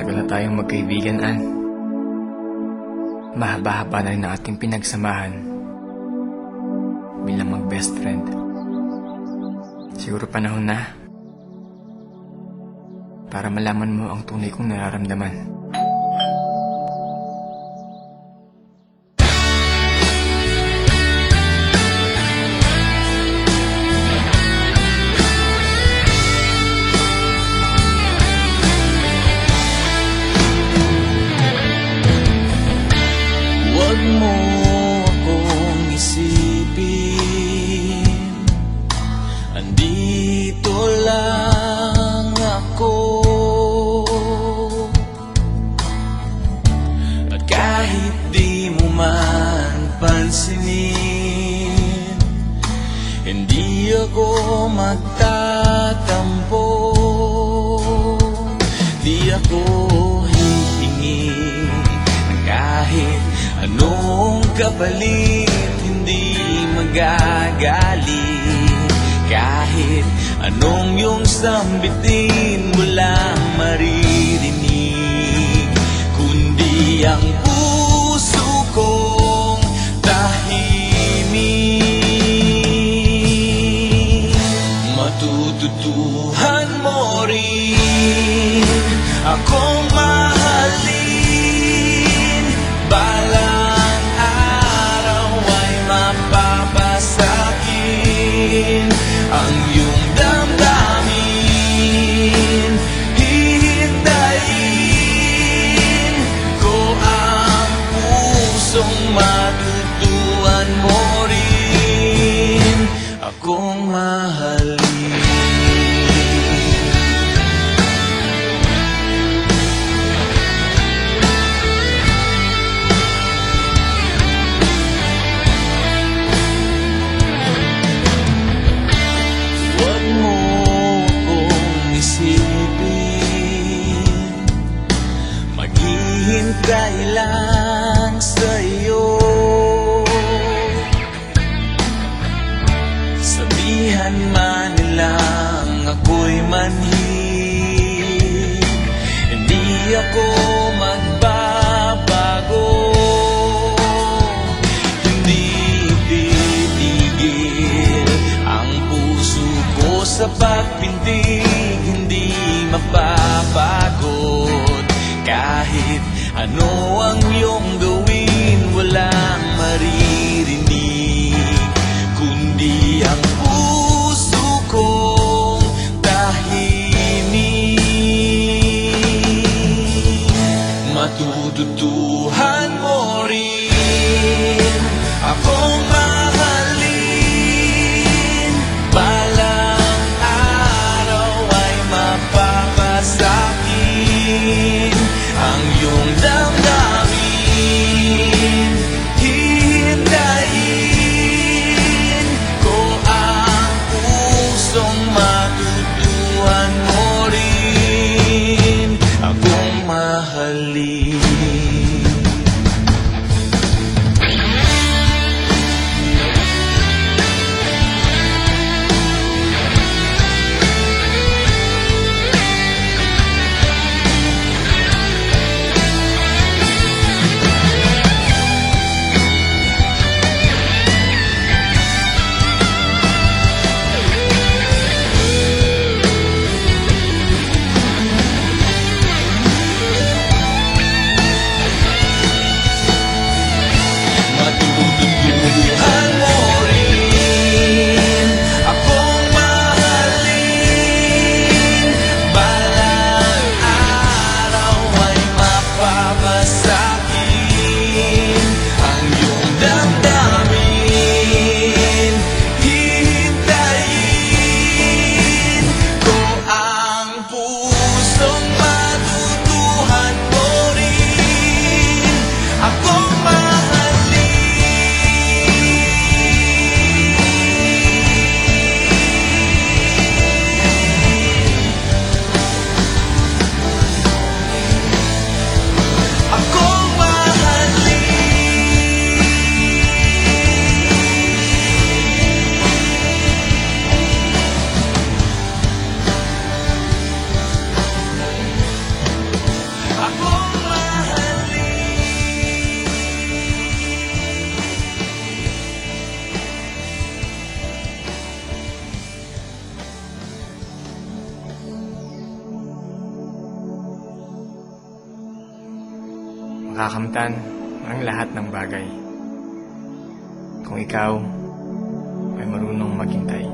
Matagal na tayong magkaibigan, Ann. Mahaba-haba na rin ang ating pinagsamahan bilang mag-best friend. Siguro panahon na para malaman mo ang tunay kong nararamdaman. Huwag mo akong isipin, andito lang ako. At kahit di mo man pansinin, hindi ako magtatampo. Di ako hihingi ng kahit anong kapalit, hindi magagalit. Kahit anong iyong sambitin, walang maririnig, kundi ang puso kong tahimik. Matututuhan mo rin akong mahalin, balang araw ay mapapasakin ang iyong damdamin. Hihintayin ko ang pusong matutuhan mo rin akong mahalin. Huwag mo akong isipin, maghihintay lang sa'yo. Sabihan man nilang ako'y manhid, hindi ako magbabago. Hindi titigil ang puso ko sa pagpintig, hindi mapapagod. Kahit ano ang iyong gawin, walang maririnig, kundi ang puso kong tahimik. Matututuhan mo rin akong mahalin, balang araw ay mapapasakin ang iyong damdamin. makakamtan ang lahat ng bagay. Kung ikaw ay marunong maghintay.